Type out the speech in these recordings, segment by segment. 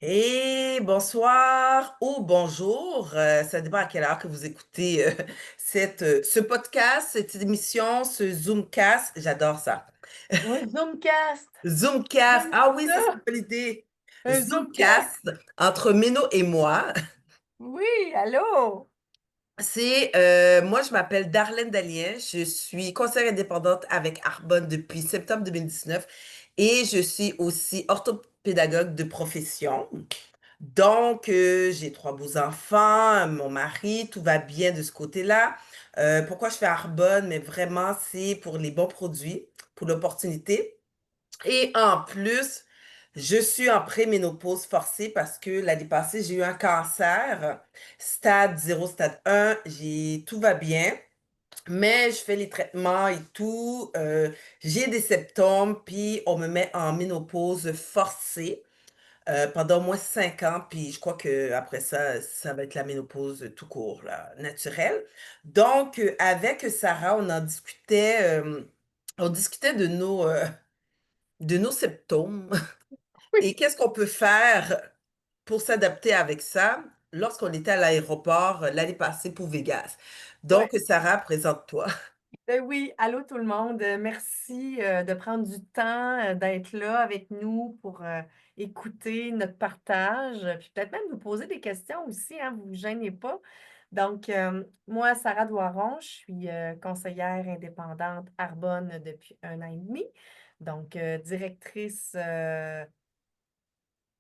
Et bonsoir ou bonjour, ça dépend à quelle heure que vous écoutez ce podcast, cette émission, ce Zoomcast. J'adore ça. Un Zoomcast! Zoomcast, J'aime ah oui, ça c'est une ça! bonne idée. Un Zoomcast! Zoomcast entre Méno et moi. Oui, allô? Moi, je m'appelle Darlène Dalien, je suis conseillère indépendante avec Arbonne depuis septembre 2019 et je suis aussi orthopédagogue de profession. Donc, j'ai trois beaux enfants, mon mari, tout va bien de ce côté-là. Pourquoi je fais Arbonne? Mais vraiment, c'est pour les bons produits, pour l'opportunité. Et en plus, je suis en préménopause forcée parce que l'année passée, j'ai eu un cancer, stade 0, stade 1, tout va bien. Mais je fais les traitements et tout. J'ai des symptômes, puis on me met en ménopause forcée pendant au moins 5 ans, puis je crois que après ça, ça va être la ménopause tout court, là, naturelle. Donc, avec Sarah, on discutait de nos symptômes Oui, et qu'est-ce qu'on peut faire pour s'adapter avec ça lorsqu'on était à l'aéroport l'année passée pour Vegas. Donc, ouais. Sarah, présente-toi. Oui, allô tout le monde. Merci de prendre du temps, d'être là avec nous pour écouter notre partage, puis peut-être même nous poser des questions aussi, hein, vous vous gênez pas. Donc, moi, Sarah Doiron, je suis conseillère indépendante Arbonne depuis 1 an et demi, donc directrice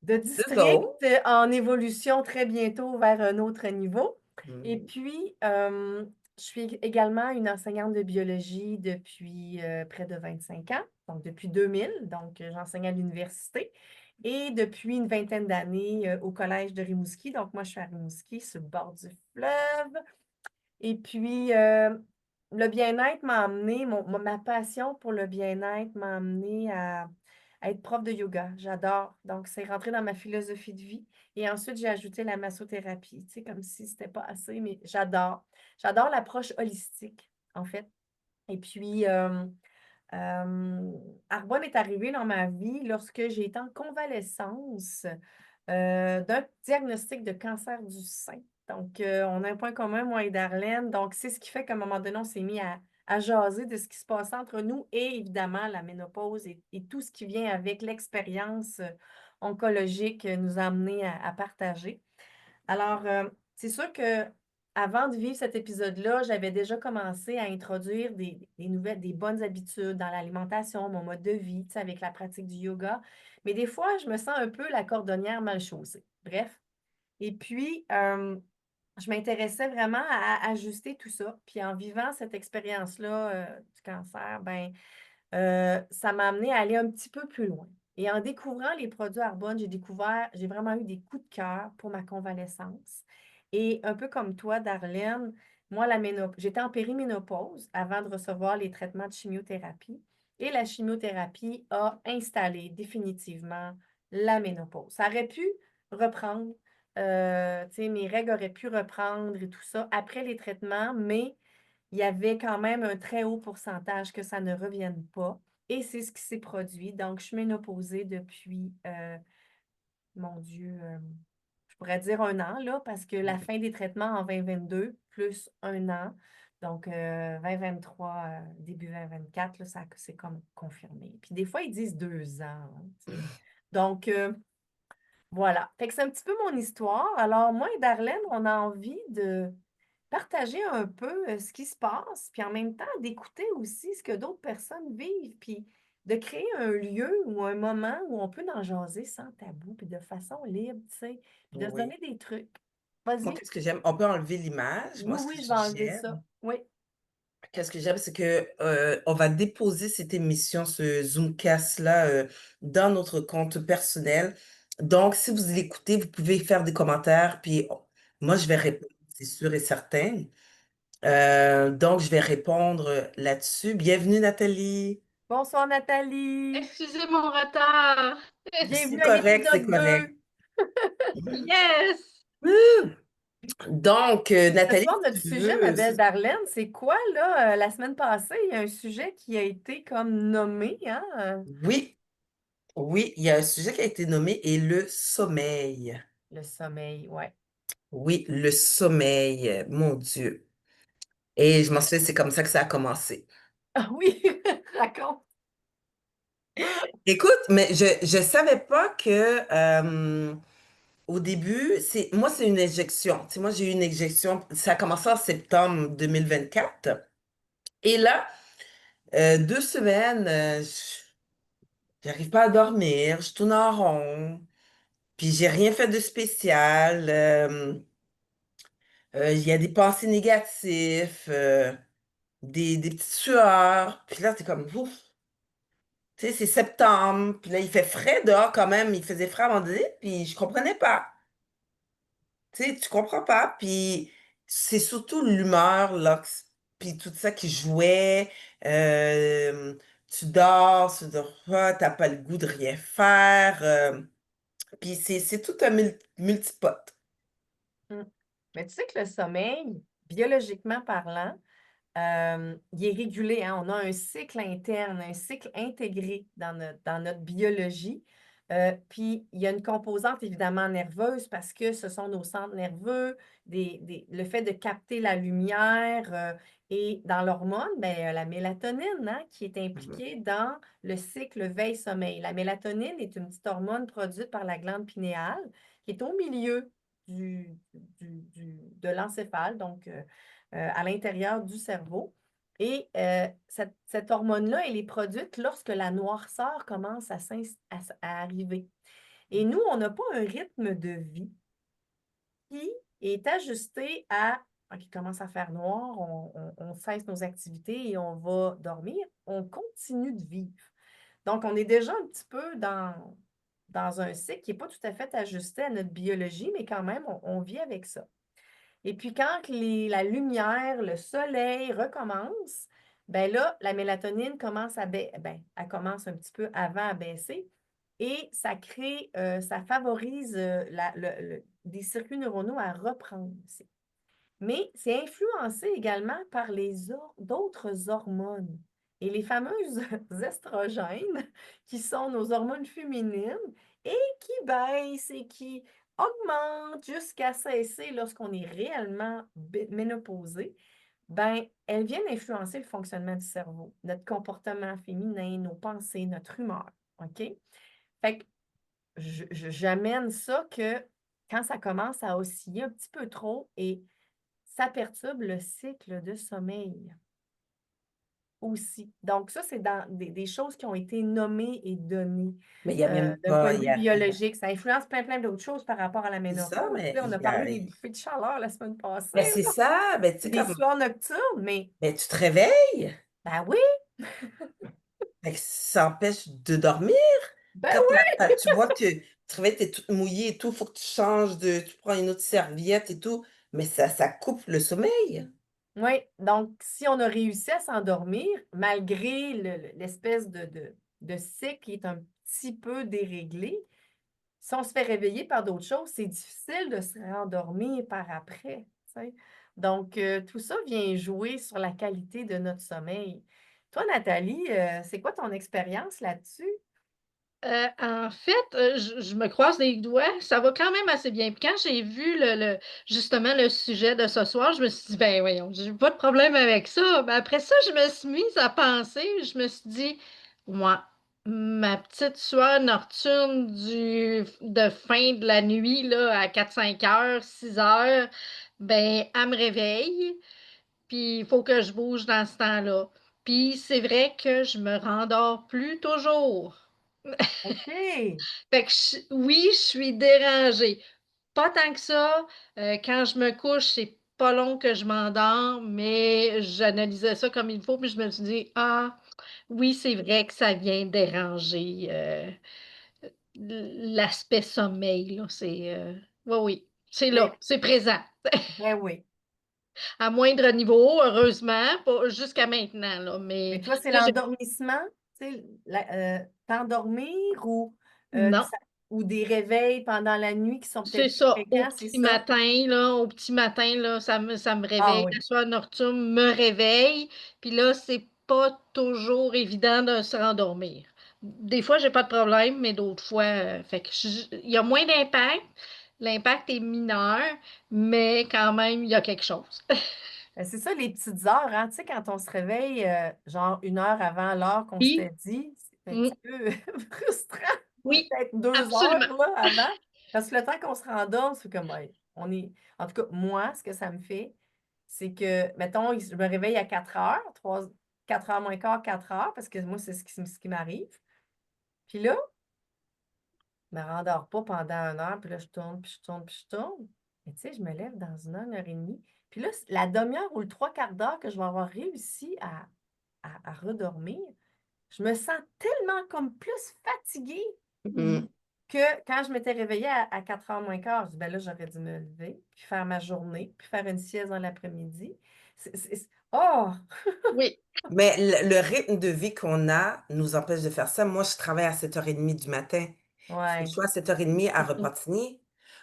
de district Désolé. en évolution très bientôt vers un autre niveau. Et Mhm. puis, je suis également une enseignante de biologie depuis près de 25 ans, donc depuis 2000. Donc, j'enseigne à l'université. Et depuis une vingtaine d'années au Collège de Rimouski. Donc, moi, je suis à Rimouski, sur le bord du fleuve. Et puis, le bien-être m'a amené, ma passion pour le bien-être m'a amené à être prof de yoga. J'adore. Donc, c'est rentré dans ma philosophie de vie. Et ensuite, j'ai ajouté la massothérapie, tu sais, comme si c'était pas assez, mais j'adore. J'adore l'approche holistique, en fait. Et puis, Arbonne est arrivé dans ma vie lorsque j'ai été en convalescence d'un diagnostic de cancer du sein. Donc, on a un point commun, moi et Darlène. Donc, c'est ce qui fait qu'à un moment donné, on s'est mis à jaser de ce qui se passait entre nous et évidemment la ménopause et tout ce qui vient avec l'expérience oncologique nous a amenés à partager. Alors, c'est sûr que avant de vivre cet épisode-là, j'avais déjà commencé à introduire des nouvelles, des bonnes habitudes dans l'alimentation, mon mode de vie, tu sais, avec la pratique du yoga. Mais des fois, je me sens un peu la cordonnière mal chaussée. Bref. Et puis, je m'intéressais vraiment à ajuster tout ça. Puis en vivant cette expérience-là du cancer, ben, ça m'a amené à aller un petit peu plus loin. Et en découvrant les produits Arbonne, j'ai vraiment eu des coups de cœur pour ma convalescence. Et un peu comme toi, Darlène, moi, j'étais en périménopause avant de recevoir les traitements de chimiothérapie. Et la chimiothérapie a installé définitivement la ménopause. Ça aurait pu reprendre, tu sais, mes règles auraient pu reprendre et tout ça après les traitements, mais il y avait quand même un très haut pourcentage que ça ne revienne pas. Et c'est ce qui s'est produit. Donc, je suis ménopausée depuis, mon Dieu, je pourrais dire 1 an, là, parce que la fin des traitements en 2022, plus 1 an, donc 2023, début 2024, là, ça, c'est comme confirmé. Puis des fois, ils disent 2 ans, hein, tu sais. Donc, voilà. Fait que c'est un petit peu mon histoire. Alors, moi et Darlène, on a envie de partager un peu ce qui se passe, puis en même temps d'écouter aussi ce que d'autres personnes vivent, puis de créer un lieu ou un moment où on peut en jaser sans tabou, puis de façon libre, tu sais, puis de se Oui. donner des trucs. Moi, Vas-y. qu'est-ce que j'aime? On peut enlever l'image. Moi, Oui, ce que oui, je vais enlever ça. j'aime, Oui. qu'est-ce que j'aime, c'est que on va déposer cette émission, ce Zoomcast-là, dans notre compte personnel. Donc, si vous l'écoutez, vous pouvez faire des commentaires, puis moi, je vais répondre, c'est sûr et certain. Donc, je vais répondre là-dessus. Bienvenue, Nathalie. Bonsoir, Nathalie. Excusez mon retard. C'est Bienvenue à correct, c'est l'épisode correct. 2. Yes. Wouh! Donc, Ce Nathalie, soir, si notre tu sujet, veux, ma belle Darlène, c'est quoi, là? La semaine passée, il y a un sujet qui a été comme nommé, hein? oui. Oui, il y a un sujet qui a été nommé et le sommeil. Le sommeil, ouais. Oui, le sommeil, mon Dieu. Et je m'en souviens, c'est comme ça que ça a commencé. Ah oui, raconte. Écoute, mais je savais pas que au début, moi, c'est une injection. Tu sais, moi, j'ai eu une injection. Ça a commencé en septembre 2024. Et là, 2 semaines, j'arrive pas à dormir, je tourne en rond. Puis j'ai rien fait de spécial. Il y a des pensées négatives, des petites sueurs. Puis là, c'est comme, ouf. Tu sais, c'est septembre. Puis là, il fait frais dehors quand même. Il faisait frais avant de puis je comprenais pas. Tu sais, tu comprends pas. Puis c'est surtout l'humeur, là, puis tout ça qui jouait. Euh, tu dors pas, t'as pas le goût de rien faire. Puis c'est tout un multipote. Mm. Mais tu sais que le sommeil, biologiquement parlant, il est régulé, hein. On a un cycle interne, un cycle intégré dans notre biologie. Puis, il y a une composante évidemment nerveuse parce que ce sont nos centres nerveux, le fait de capter la lumière et dans l'hormone, ben, la mélatonine hein, qui est Mhm. impliquée dans le cycle veille-sommeil. La mélatonine est une petite hormone produite par la glande pinéale qui est au milieu de l'encéphale, donc à l'intérieur du cerveau. Et cette hormone-là, elle est produite lorsque la noirceur commence à arriver. Et nous, on n'a pas un rythme de vie qui est ajusté à, quand il commence à faire noir, on cesse nos activités et on va dormir. On continue de vivre. Donc, on est déjà un petit peu dans un cycle qui n'est pas tout à fait ajusté à notre biologie, mais quand même, on vit avec ça. Et puis quand la lumière, le soleil recommence, ben là, la mélatonine commence elle commence un petit peu avant à baisser et ça crée, ça favorise des circuits neuronaux à reprendre aussi. Mais c'est influencé également par d'autres hormones. Et les fameuses estrogènes, qui sont nos hormones féminines, et qui baissent et qui augmentent jusqu'à cesser lorsqu'on est réellement ménopausé, ben, elles viennent influencer le fonctionnement du cerveau, notre comportement féminin, nos pensées, notre humeur. OK? Fait que j'amène ça que quand ça commence à osciller un petit peu trop et ça perturbe le cycle de sommeil aussi. Donc, ça, c'est dans des choses qui ont été nommées et données Mais il y a même d'un point pas, de vue biologique. Ça influence plein d'autres choses par rapport à la c'est ça, ménopause. mais Tu sais, on a parlé des bouffées de chaleur la semaine passée, ben, c'est là, ça, ben, tu sais, des comme, sueurs nocturnes, mais ben, tu te réveilles, ben oui, fait que ça empêche de dormir. ben Quand oui. tu vois que tu te réveilles, t'es toute mouillée et tout, faut que tu changes tu prends une autre serviette et tout, mais ça coupe le sommeil. Oui, donc si on a réussi à s'endormir, malgré l'espèce de cycle qui est un petit peu déréglé, si on se fait réveiller par d'autres choses, c'est difficile de se rendormir par après. Tu sais. Donc, tout ça vient jouer sur la qualité de notre sommeil. Toi, Nathalie, c'est quoi ton expérience là-dessus? En fait, je me croise les doigts, ça va quand même assez bien. Puis quand j'ai vu justement le sujet de ce soir, je me suis dit, ben voyons, j'ai pas de problème avec ça. Mais après ça, je me suis mise à penser, je me suis dit, moi, ma petite sueur nocturne de fin de la nuit, là, à 4 5 heures, 6 heures, ben, elle me réveille, puis il faut que je bouge dans ce temps-là. Puis c'est vrai que je me rendors plus toujours. OK. Fait que oui, je suis dérangée. Pas tant que ça. Quand je me couche, c'est pas long que je m'endors, mais j'analysais ça comme il faut, puis je me suis dit, ah, oui, c'est vrai que ça vient déranger l'aspect sommeil, là. Oui, oui, c'est Mais, là, c'est présent. ben oui. À moindre niveau, heureusement, pas jusqu'à maintenant, là, Mais mais toi, c'est là, l'endormissement, tu sais, t'endormir non. ou des réveils pendant la nuit qui sont C'est peut-être plus ça, fréquents, c'est ça? au petit matin, là, ça me Ah réveille. oui. La soeur nocturne me réveille, puis là, c'est pas toujours évident de se rendormir. des fois, j'ai pas de problème, mais d'autres fois, fait que il y a moins d'impact. L'impact est mineur, mais quand même, il y a quelque chose. Ben, c'est ça, les petites heures, hein. Tu sais, quand on se réveille, genre 1 heure avant l'heure qu'on Oui, s'était dit, c'est un mm, petit peu frustrant, ou oui, peut-être 2 heures absolument. là, avant. Parce que le temps qu'on se rendorme, c'est comme, ouais, on est. En tout cas, moi, ce que ça me fait, c'est que, mettons, je me réveille à 4 heures, 4 heures moins quart, 4 heures, parce que moi, c'est ce qui m'arrive. Puis là, je me rendors pas pendant 1 heure, puis là, je tourne, puis je tourne, puis je tourne. Mais tu sais, je me lève dans 1 heure et demie. Puis là, la demi-heure ou le 3/4 d'heure que je vais avoir réussi à redormir, je me sens tellement comme plus fatiguée Mm. que quand je m'étais réveillée à 4 heures moins quart, je dis, ben là, j'aurais dû me lever, puis faire ma journée, puis faire une sieste dans l'après-midi. Oh! Oui. Mais le rythme de vie qu'on a nous empêche de faire ça. Moi, je travaille à 7h30 du matin. Fait que je Ouais. suis à 7h30 à Repentigny.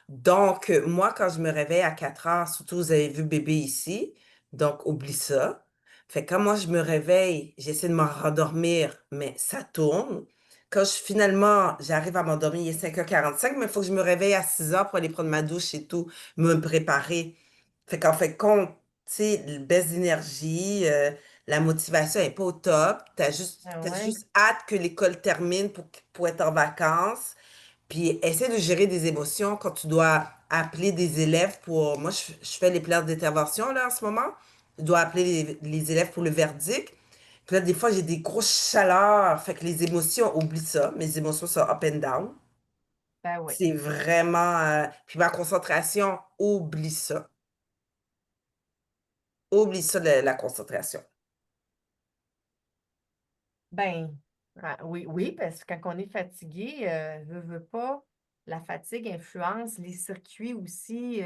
Donc, moi, quand je me réveille à 4 heures, surtout, vous avez vu bébé ici, donc oublie ça. Fait que quand moi, je me réveille, j'essaie de me rendormir, mais ça tourne. Quand finalement, j'arrive à m'endormir, il est 5h45, mais il faut que je me réveille à 6 heures pour aller prendre ma douche et tout, me préparer. Fait qu'en fait, compte, tu sais, baisse d'énergie, la motivation est pas au top. Ah T'as ouais. juste hâte que l'école termine pour être en vacances. Puis essaie de gérer des émotions quand tu dois appeler des élèves pour... Moi, je fais les plans d'intervention là en ce moment. Je dois appeler les élèves pour le verdict. Puis là, des fois, j'ai des grosses chaleurs. Fait que les émotions, oublie ça. Mes émotions sont up and down. Ben oui. C'est vraiment... Puis ma concentration, oublie ça. Oublie ça, la concentration. Ben, oui, oui, parce que quand on est fatigué, veut pas, la fatigue influence les circuits aussi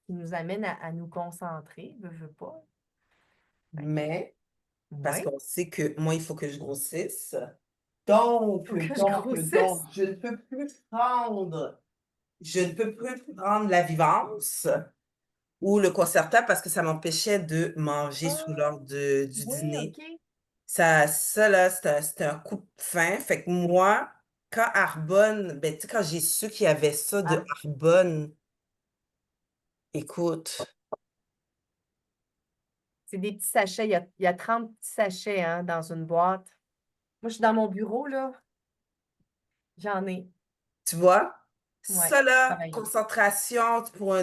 qui nous amènent à nous concentrer, veut pas. Fait que, Mais, parce oui, qu'on sait que moi, il faut que je grossisse. faut que je grossisse. Je ne peux plus prendre, je ne peux plus prendre la Vivance ou le Concerta parce que ça m'empêchait de manger sous Ah, l'heure du oui, dîner. OK. Ça là, c'était un coup de fin. Fait que moi, quand Arbonne, ben, tu sais, quand j'ai su qu'il y avait ça de Ah, Arbonne, écoute, c'est des petits sachets. Il y a 30 petits sachets hein, dans une boîte. Moi, je suis dans mon bureau, là. J'en ai. tu vois, Ouais, ça là, travailler. concentration pour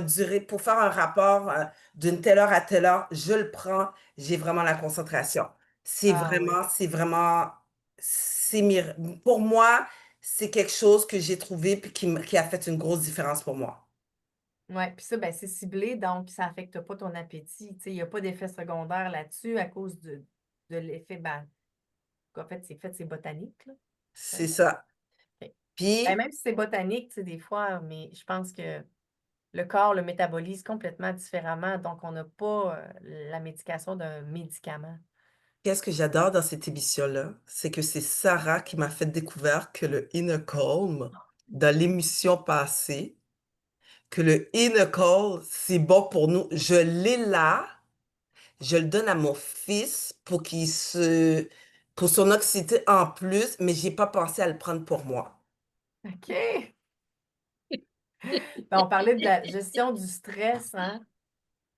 faire un rapport d'une telle heure à telle heure, je le prends, j'ai vraiment la concentration. Ah oui. C'est vraiment, pour moi, c'est quelque chose que j'ai trouvé puis qui a fait une grosse différence pour moi. Oui, puis ça, ben, c'est ciblé, donc ça n'affecte pas ton appétit. Tu sais, il n'y a pas d'effet secondaire là-dessus à cause de l'effet, ben, en fait, c'est botanique, là. C'est Ouais. ça. OK. Ben, Puis, même si c'est botanique, tu sais, des fois, mais je pense que le corps le métabolise complètement différemment, donc on n'a pas la médication d'un médicament. qu'est-ce que j'adore dans cette émission-là, c'est que c'est Sarah qui m'a fait découvrir que le Inner Calm, dans l'émission passée, que le inner call, c'est bon pour nous. Je l'ai là, je le donne à mon fils pour son anxiété en plus, mais j'ai pas pensé à le prendre pour moi. OK. Ben, on parlait de la gestion du stress, hein?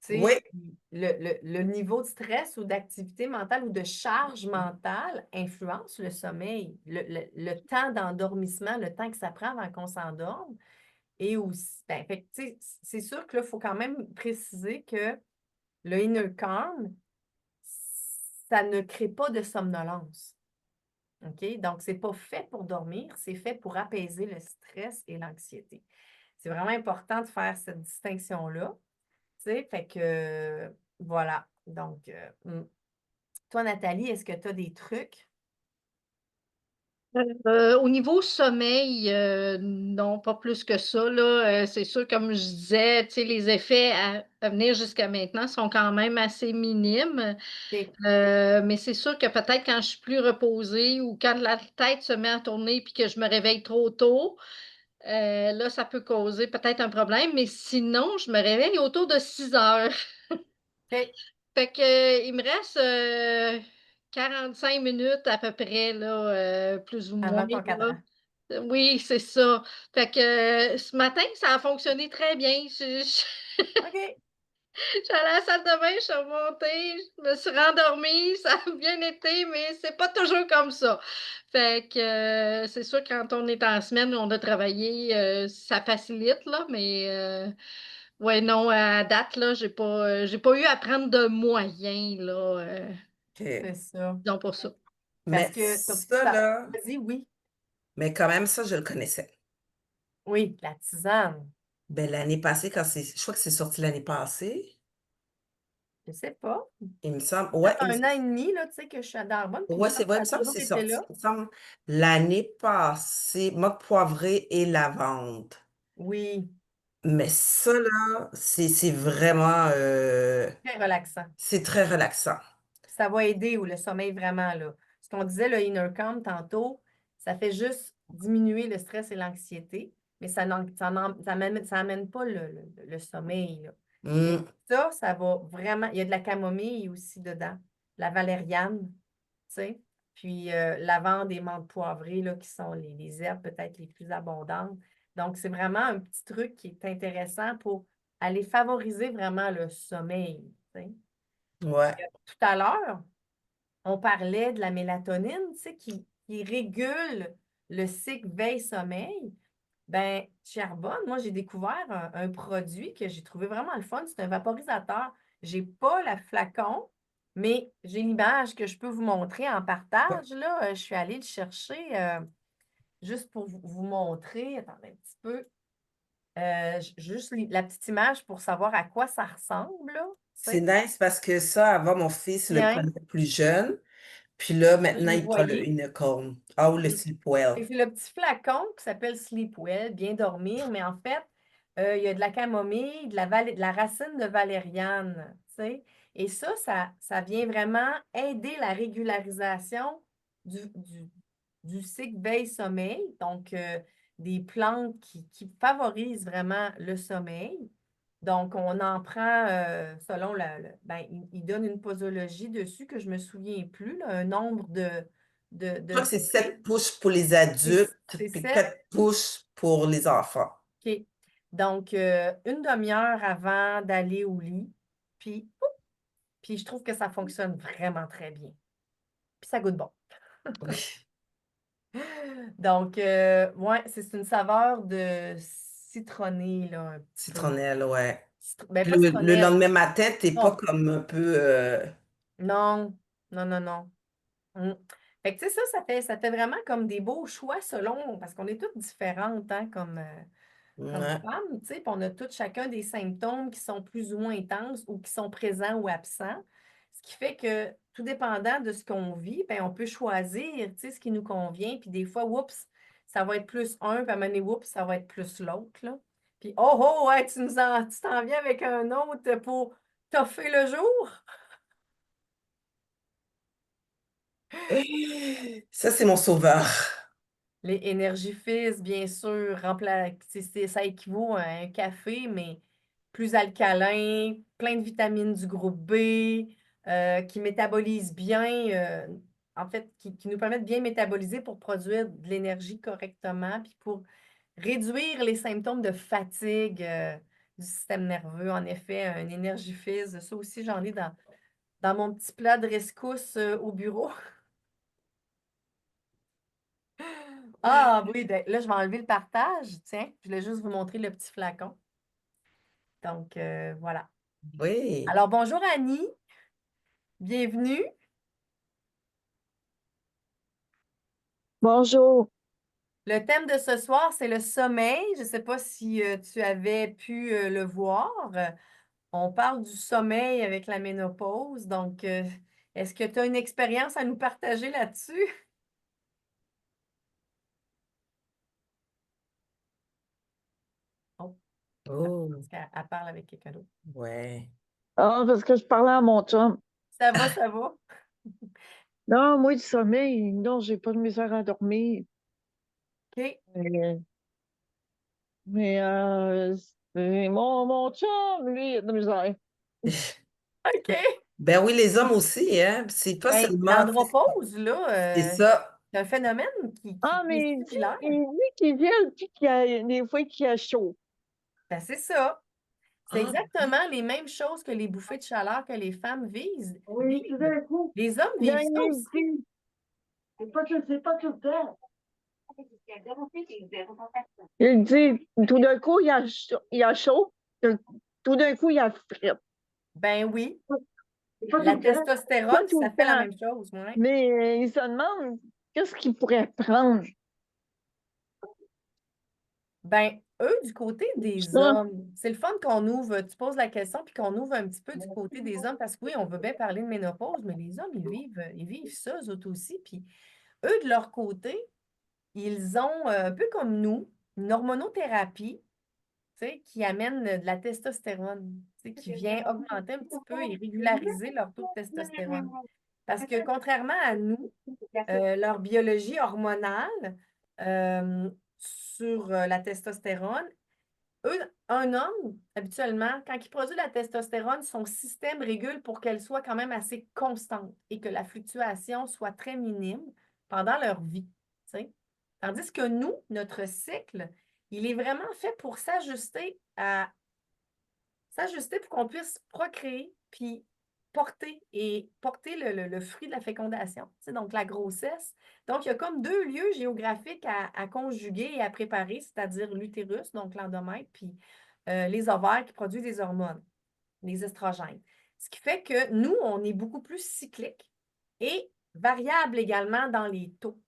Tu Oui, sais, le niveau de stress ou d'activité mentale ou de charge mentale influence le sommeil, le temps d'endormissement, le temps que ça prend avant qu'on s'endorme. Et aussi, ben, fait que, tu sais, c'est sûr que là, il faut quand même préciser que le inner calm, ça ne crée pas de somnolence. OK? Donc, c'est pas fait pour dormir, c'est fait pour apaiser le stress et l'anxiété. C'est vraiment important de faire cette distinction-là. Tu sais, fait que voilà. Donc, toi, Nathalie, est-ce que tu as des trucs? Au niveau sommeil, non, pas plus que ça, là. C'est sûr, comme je disais, tu sais, les effets à venir jusqu'à maintenant sont quand même assez minimes. OK. Mais c'est sûr que peut-être quand je suis plus reposée ou quand la tête se met à tourner puis que je me réveille trop tôt, là, ça peut causer peut-être un problème. Mais sinon, je me réveille autour de 6 heures. OK. Fait que, il me reste, 45 minutes à peu près, là, plus ou moins, Avant ton là. cadran. Oui, c'est ça. Fait que, ce matin, ça a fonctionné très bien. OK. J'allais à la salle de bain, je suis remontée, je me suis rendormie, ça a bien été, mais c'est pas toujours comme ça. Fait que, c'est sûr quand on est en semaine, on a travaillé, ça facilite là, mais ouais, non, à date là, j'ai pas eu à prendre de moyens là, C'est OK. ça. disons pour ça. Parce Mais que ça, là, vas-y, oui. mais quand même, ça, je le connaissais. Oui, la tisane. Ben, l'année passée, je crois que c'est sorti l'année passée, Je sais pas. il me semble. Ça Ouais, fait 1 an et demi, là, tu sais, que je suis à Narbonne, puis il me ouais, semble c'est que vrai, il ça me a semble que toujours c'est été sorti. là. Il me semble l'année passée, moque poivrée et lavande. Oui, Mais ça, là, c'est vraiment, très relaxant. c'est très relaxant. Ça va aider ou le sommeil vraiment, là. Ce qu'on disait, le inner calm tantôt, ça fait juste diminuer le stress et l'anxiété, mais ça amène pas le sommeil, là. Mais Mm, ça va vraiment. Il y a de la camomille aussi dedans, la valériane, tu sais. Puis lavande et menthe poivrée, là, qui sont les herbes peut-être les plus abondantes. Donc, c'est vraiment un petit truc qui est intéressant pour aller favoriser vraiment le sommeil, tu sais. ouais. Tout à l'heure, on parlait de la mélatonine, tu sais, qui régule le cycle veille-sommeil. Ben, chez Arbonne, moi, j'ai découvert un produit que j'ai trouvé vraiment le fun. C'est un vaporisateur. J'ai pas le flacon, mais j'ai l'image que je peux vous montrer en partage. Là, je suis allée le chercher juste pour vous montrer. Attendez un petit peu. Juste la petite image pour savoir à quoi ça ressemble, là. Tu C'est sais. nice parce que ça, avant, mon fils le Bien, prenait plus jeune. Puis là, je maintenant, le il prend le voyais. Unicorn. Ah, ou le Sleepwell. Et c'est le petit flacon qui s'appelle Sleepwell, bien dormir, mais en fait, il y a de la camomille, de la racine de valériane, tu sais. Et ça vient vraiment aider la régularisation du cycle veille-sommeil, donc des plantes qui favorisent vraiment le sommeil. Donc, on en prend selon ben, il donne une posologie dessus que je ne me souviens plus, là, un nombre Je de crois que c'est bouffées. 7 push pour les C'est adultes, c'est puis 7. 4 push pour les enfants. OK. Donc, une demi-heure avant d'aller au lit. Puis, puis je trouve que ça fonctionne vraiment très bien. Puis ça goûte bon. Oui. Donc, ouais, c'est une saveur de citronné, là, un petit peu. Citronnelle, ouais. Ben, Puis pas le citronnelle. lendemain matin, t'es pas Non, comme un peu. non, non, non, non. Mm. Fait que, tu sais, ça fait vraiment comme des beaux choix selon, parce qu'on est toutes différentes, hein, comme Ouais. femmes, tu sais, puis on a toutes chacun des symptômes qui sont plus ou moins intenses ou qui sont présents ou absents. Ce qui fait que, tout dépendant de ce qu'on vit, ben, on peut choisir, tu sais, ce qui nous convient. Puis des fois, oups, ça va être plus un, puis à un moment donné, oups, ça va être plus l'autre, là. Puis, oh, oh, ouais, tu t'en viens avec un autre pour toffer le jour. Ça, c'est mon sauveur. Les énergies fizz, bien sûr, ça équivaut à un café, mais plus alcalin, plein de vitamines du groupe B, qui métabolisent bien, en fait, qui nous permettent de bien métaboliser pour produire de l'énergie correctement, puis pour réduire les symptômes de fatigue, du système nerveux. En effet, un énergie fizz, ça aussi, j'en ai dans mon petit plat de rescousse, au bureau. Ah oui, ben, là, je vais enlever le partage. Tiens, je voulais juste vous montrer le petit flacon. Donc, voilà. Oui. Alors, bonjour Annie, bienvenue. Bonjour. Le thème de ce soir, c'est le sommeil. Je ne sais pas si tu avais pu le voir. On parle du sommeil avec la ménopause. Donc, est-ce que tu as une expérience à nous partager là-dessus? Oh, Oh, parce qu'elle parle avec quelqu'un d'autre. ouais. Ah, parce que je parlais à mon chum. Ça va, ça va? Non, moi, du sommeil, non, j'ai pas de misère à dormir. OK. Mais, mais mon chum, lui, il a de la misère. OK. Ben oui, les hommes aussi, hein. C'est pas Ben, seulement, l'andropause, c'est là, ça. c'est un phénomène Ah, qui est mais similaire. il dit qu'il gèle puis qu'il y a des fois qu'il y a chaud. Ben, c'est ça. C'est Ah, exactement les mêmes choses que les bouffées de chaleur que les femmes Oui, tout vivent. d'un coup, Les hommes là, vivent ça il aussi. dit, c'est pas tout le temps. Il dit, tout d'un coup, il y a chaud, tout d'un coup, il y a frais. Ben oui, C'est pas tout la le temps. Pas testostérone, tout ça le fait la temps. même chose, ouais. Mais il se demande qu'est-ce qu'il pourrait prendre. Ben, eux, du côté des Ça, hommes, c'est le fun qu'on ouvre, tu poses la question, puis qu'on ouvre un petit peu du côté des hommes, parce que oui, on veut bien parler de ménopause, mais les hommes, ils vivent ça, eux autres aussi. Puis eux, de leur côté, ils ont, un peu comme nous, une hormonothérapie, tu sais, qui amène de la testostérone, tu sais, qui vient augmenter un petit peu et régulariser leur taux de testostérone. Parce que contrairement à nous, leur biologie hormonale sur la testostérone, eux, un homme, habituellement, quand il produit la testostérone, son système régule pour qu'elle soit quand même assez constante et que la fluctuation soit très minime pendant leur vie. Tu sais. Tandis que nous, notre cycle, il est vraiment fait pour s'ajuster pour qu'on puisse procréer puis porter le fruit de la fécondation, tu sais, donc la grossesse. Donc, il y a comme deux lieux géographiques à conjuguer et à préparer, c'est-à-dire l'utérus, donc l'endomètre, puis les ovaires qui produisent des hormones, les estrogènes. Ce qui fait que nous, on est beaucoup plus cyclique et variable également dans les taux.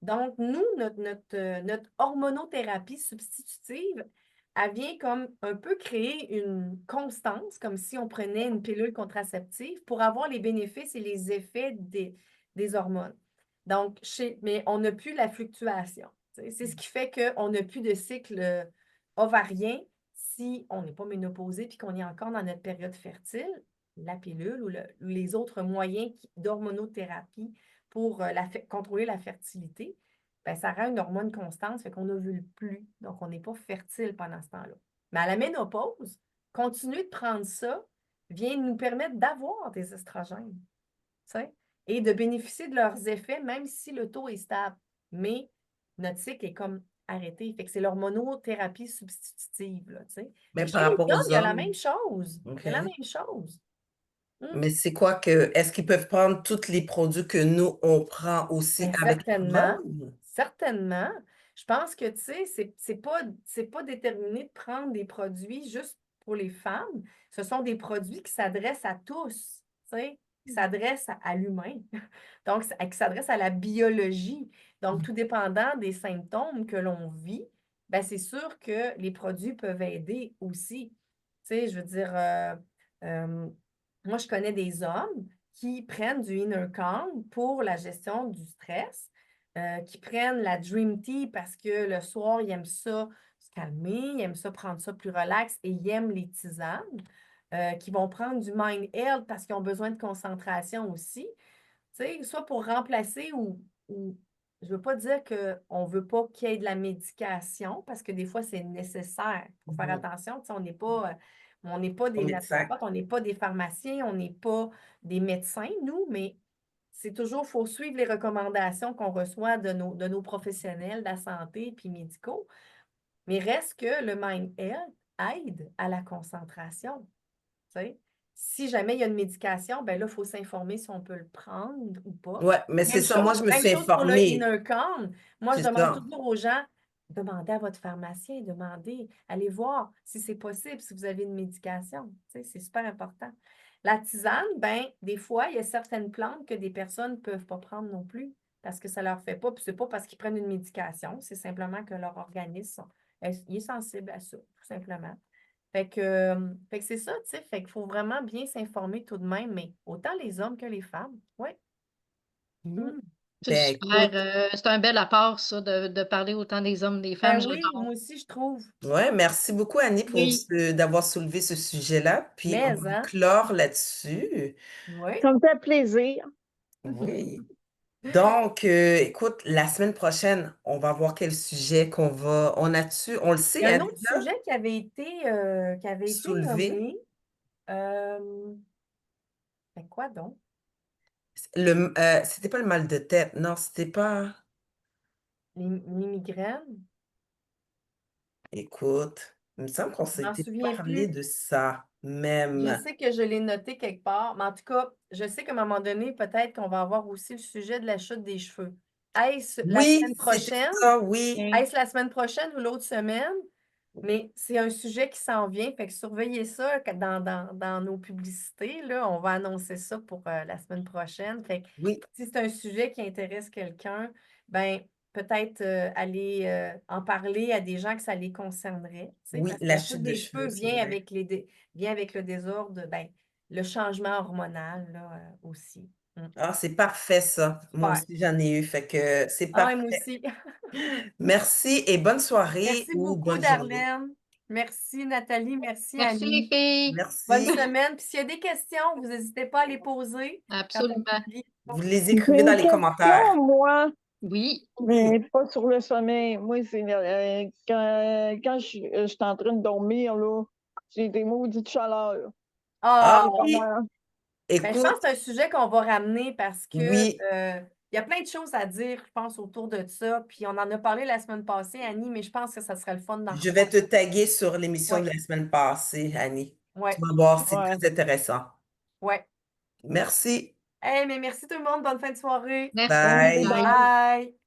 Donc, nous, notre hormonothérapie substitutive, elle vient comme un peu créer une constance, comme si on prenait une pilule contraceptive pour avoir les bénéfices et les effets des hormones. Donc, mais on n'a plus la fluctuation. C'est ce qui fait qu'on n'a plus de cycle ovarien si on n'est pas ménopausé puis qu'on est encore dans notre période fertile. La pilule ou les autres moyens d'hormonothérapie pour contrôler la fertilité, ben, ça rend une hormone constante, fait qu'on n'ovule plus. Donc, on n'est pas fertile pendant ce temps-là. Mais à la ménopause, continuer de prendre ça vient nous permettre d'avoir des estrogènes, tu sais, et de bénéficier de leurs effets, même si le taux est stable. Mais notre cycle est comme arrêté. Fait que c'est l'hormonothérapie substitutive, là, tu sais. mais Puis par chez les rapport hommes, aux il y a la hommes, même chose. OK. Il y a la même chose. Mais c'est quoi est-ce qu'ils peuvent prendre tous les produits que nous, on prend aussi Ben, avec certainement, l'hormone? certainement. Je pense que, tu sais, c'est pas déterminé de prendre des produits juste pour les femmes. Ce sont des produits qui s'adressent à tous, tu sais, qui s'adressent à l'humain, donc qui s'adressent à la biologie. Donc, tout dépendant des symptômes que l'on vit, ben, c'est sûr que les produits peuvent aider aussi. Tu sais, je veux dire, euh, moi, je connais des hommes qui prennent du Inner Calm pour la gestion du stress, qui prennent la Dream Tea parce que le soir, ils aiment ça se calmer, ils aiment ça prendre ça plus relax et ils aiment les tisanes, qui vont prendre du Mind Health parce qu'ils ont besoin de concentration aussi, tu sais, soit pour remplacer ou je ne veux pas dire qu'on ne veut pas qu'il y ait de la médication parce que des fois, c'est nécessaire. Il faut faire Mhm. attention, tu sais, on n'est pas Au des médecin. naturopathes, on n'est pas des pharmaciens, on n'est pas des médecins, nous, mais c'est toujours, il faut suivre les recommandations qu'on reçoit de nos professionnels de la santé puis médicaux. Mais reste que le Mind Health aide à la concentration. Tu sais. Si jamais il y a une médication, ben là, il faut s'informer si on peut le prendre ou pas. Ouais, mais c'est ça. Moi, je me Même suis chose pour le informée. Inner Calm. Moi, je C'est demande ça. toujours aux gens, demandez à votre pharmacien, demandez, allez voir si c'est possible, si vous avez une médication. Tu sais, c'est super important. La tisane, ben, des fois, il y a certaines plantes que des personnes ne peuvent pas prendre non plus parce que ça ne leur fait pas. Puis c'est pas parce qu'ils prennent une médication, c'est simplement que leur organisme il est sensible à ça, tout simplement. Fait que c'est ça, tu sais, fait qu'il faut vraiment bien s'informer tout de même, mais autant les hommes que les femmes. Oui. Mhm. C'est Ben, super. écoute, C'est un bel apport, ça, de parler autant des hommes, des Ben femmes. oui, J'adore. moi aussi, je trouve. ouais, merci beaucoup, Annie, Oui. d'avoir soulevé ce sujet-là. Puis, on Mais, va hein? clore là-dessus. Oui. ça me fait plaisir. Oui. Donc, écoute, la semaine prochaine, on va voir quel sujet on le Il y sait, a un hein, autre déjà, sujet qui avait été soulevé. nommé. Euh, Mais quoi donc? C'était pas le mal de tête, non, c'était pas... Les migraines? Écoute, il me semble qu'on Je m'en s'était souviens parlé plus. de ça, Je même. sais que je l'ai noté quelque part, mais en tout cas, je sais qu'à un moment donné, peut-être qu'on va avoir aussi le sujet de la chute des cheveux. Est-ce la Oui, semaine c'était prochaine? ça, oui. Est-ce la semaine prochaine ou l'autre semaine? Mais c'est un sujet qui s'en vient, fait que surveillez ça dans nos publicités, là. On va annoncer ça pour la semaine prochaine. Fait que Oui, si c'est un sujet qui intéresse quelqu'un, ben peut-être aller en parler à des gens que ça les concernerait, tu sais, oui, parce que la la chute chute de des cheveux, cheveux c'est vient vrai. avec vient avec le désordre, ben, le changement hormonal, là, aussi. Mm. Ah, c'est parfait ça. Moi Super. aussi, j'en ai eu, fait que c'est Ah ouais, moi parfait. aussi. Merci et bonne soirée Merci ou beaucoup, bonne journée. Darlene. Merci, Nathalie. Merci, Merci les Annie. filles. Bonne Merci. semaine. Puis s'il y a des questions, vous n'hésitez pas à les poser quand on Absolument. publie. Vous les J'ai écrivez dans une les commentaires. question, moi, Oui. mais pas sur le sommeil. Moi, c'est quand je suis en train de dormir, là, j'ai des maudites chaleurs. Ah Ah, oui, Vraiment. ben, je pense écoute, que c'est un sujet qu'on va ramener parce que oui, il y a plein de choses à dire, je pense, autour de ça. Puis on en a parlé la semaine passée, Annie, mais je pense que ça serait le fun d'en je vais te reparler. taguer sur l'émission Oui, de la semaine passée, Annie. Tu oui, vas voir, c'est Ouais. très intéressant. oui. Merci. Hey, mais merci tout le monde. Bonne fin de soirée. Merci. Bye. Bye. Bye.